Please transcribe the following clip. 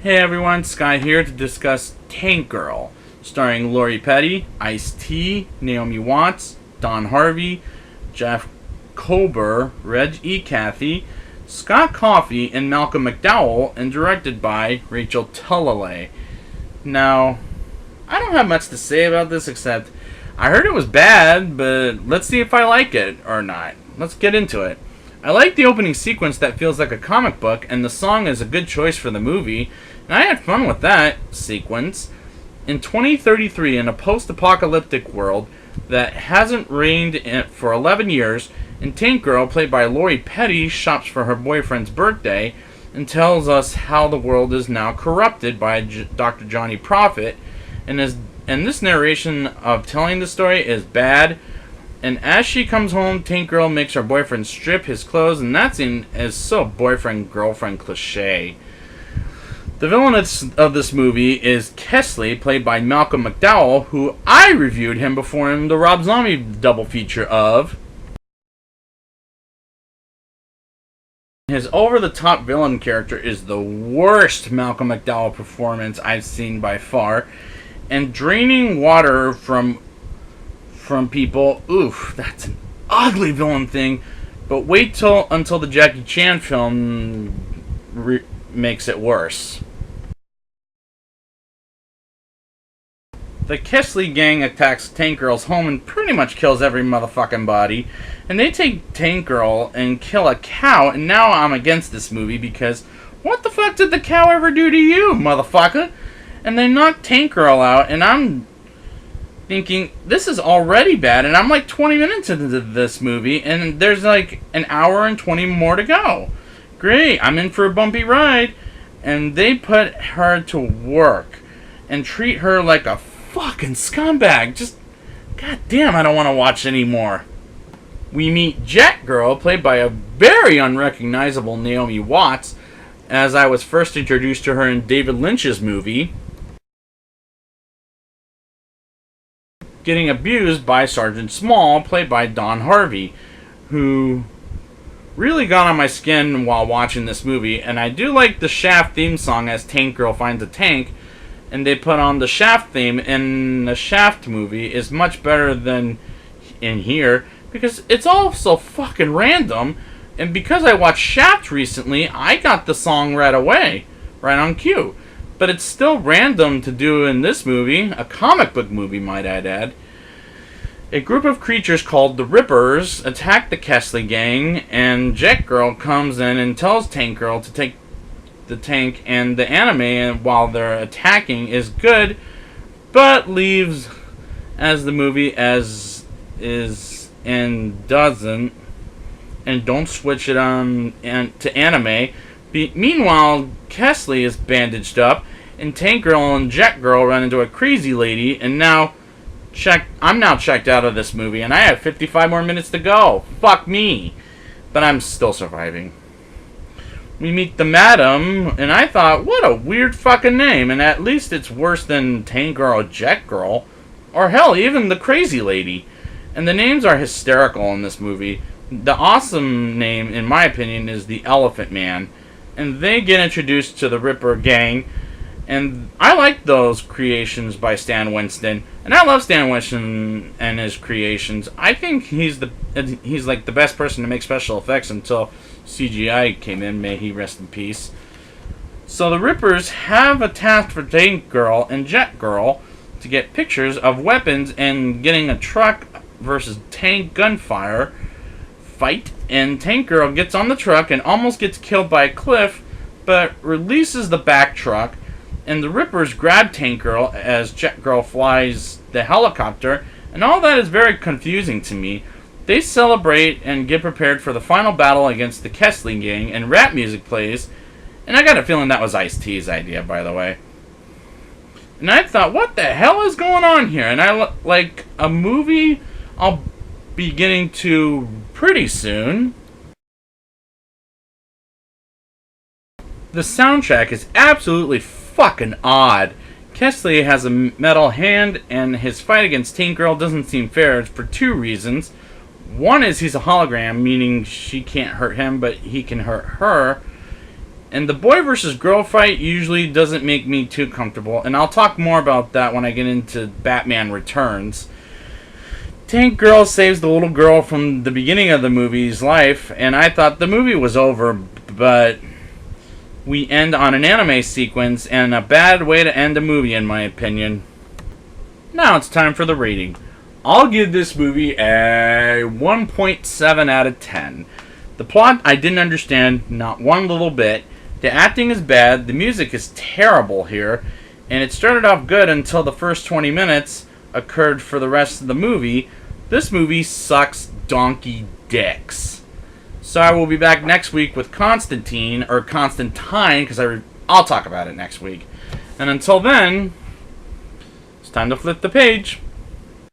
Hey everyone, Sky here to discuss Tank Girl, starring Lori Petty, Ice-T, Naomi Watts, Don Harvey, Jeff Kober, Reg E. Cathy, Scott Coffey, and Malcolm McDowell, and directed by Rachel Talalay. Now, I don't have much to say about this except I heard it was bad, but let's see if I like it or not. Let's get into it. I like the opening sequence that feels like a comic book, and the song is a good choice for the movie, and I had fun with that sequence. In 2033, in a post-apocalyptic world that hasn't rained for 11 years, and Tank Girl, played by Lori Petty, shops for her boyfriend's birthday and tells us how the world is now corrupted by Dr. Johnny Prophet, and this narration of telling the story is bad. And as she comes home, Tank Girl makes her boyfriend strip his clothes, and that scene is so boyfriend-girlfriend cliche. The villain of this movie is Kesley, played by Malcolm McDowell, who I reviewed him before in the Rob Zombie double feature of. His over-the-top villain character is the worst Malcolm McDowell performance I've seen by far, and draining water from people, oof, that's an ugly villain thing. But wait until the Jackie Chan film makes it worse. The Kesley gang attacks Tank Girl's home and pretty much kills every motherfucking body. And they take Tank Girl and kill a cow, and now I'm against this movie because what the fuck did the cow ever do to you, motherfucker? And they knock Tank Girl out, and I'm thinking, this is already bad, and I'm like 20 minutes into this movie, and there's like an hour and 20 more to go. Great, I'm in for a bumpy ride. And they put her to work and treat her like a fucking scumbag. Just, goddamn, I don't want to watch anymore. We meet Jet Girl, played by a very unrecognizable Naomi Watts, as I was first introduced to her in David Lynch's movie, getting abused by Sergeant Small, played by Don Harvey, who really got on my skin while watching this movie. And I do like the Shaft theme song as Tank Girl finds a tank, and they put on the Shaft theme in the Shaft movie is much better than in here because it's all so fucking random. And because I watched Shaft recently, I got the song right away, right on cue. But it's still random to do in this movie, a comic book movie, might I add. A group of creatures called the Rippers attack the Kesley gang, and Jet Girl comes in and tells Tank Girl to take the tank, and the anime, while they're attacking, is good, but leaves as the movie as is and doesn't, and don't switch it on to anime. Meanwhile, Kesley is bandaged up, and Tank Girl and Jet Girl run into a crazy lady, and I'm now checked out of this movie, and I have 55 more minutes to go. Fuck me. But I'm still surviving. We meet the Madam, and I thought, what a weird fucking name, and at least it's worse than Tank Girl or Jet Girl, or hell, even the crazy lady. And the names are hysterical in this movie. The awesome name, in my opinion, is the Elephant Man. And they get introduced to the Ripper gang, and I like those creations by Stan Winston, and I love Stan Winston and his creations. I think he's like the best person to make special effects until CGI came in. May he rest in peace. So the Rippers have a task for Tank Girl and Jet Girl to get pictures of weapons and getting a truck versus tank gunfire fight, and Tank Girl gets on the truck and almost gets killed by a cliff, but releases the back truck, and the Rippers grab Tank Girl as Jet Girl flies the helicopter, and all that is very confusing to me. They celebrate and get prepared for the final battle against the Kesley gang, and rap music plays, and I got a feeling that was Ice-T's idea, by the way. And I thought, what the hell is going on here? And I like a movie I'll be getting to pretty soon. The soundtrack is absolutely fucking odd. Kesley has a metal hand, and his fight against Tank Girl doesn't seem fair for two reasons. One is he's a hologram, meaning she can't hurt him, but he can hurt her. And the boy versus girl fight usually doesn't make me too comfortable, and I'll talk more about that when I get into Batman Returns. Tank Girl saves the little girl from the beginning of the movie's life, and I thought the movie was over, but we end on an anime sequence, and a bad way to end a movie, in my opinion. Now it's time for the rating. I'll give this movie a 1.7 out of 10. The plot I didn't understand not one little bit. The acting is bad, the music is terrible here, and it started off good until the first 20 minutes occurred for the rest of the movie. This movie sucks donkey dicks. So I will be back next week with Constantine, or Constantine, because I'll talk about it next week. And until then, it's time to flip the page.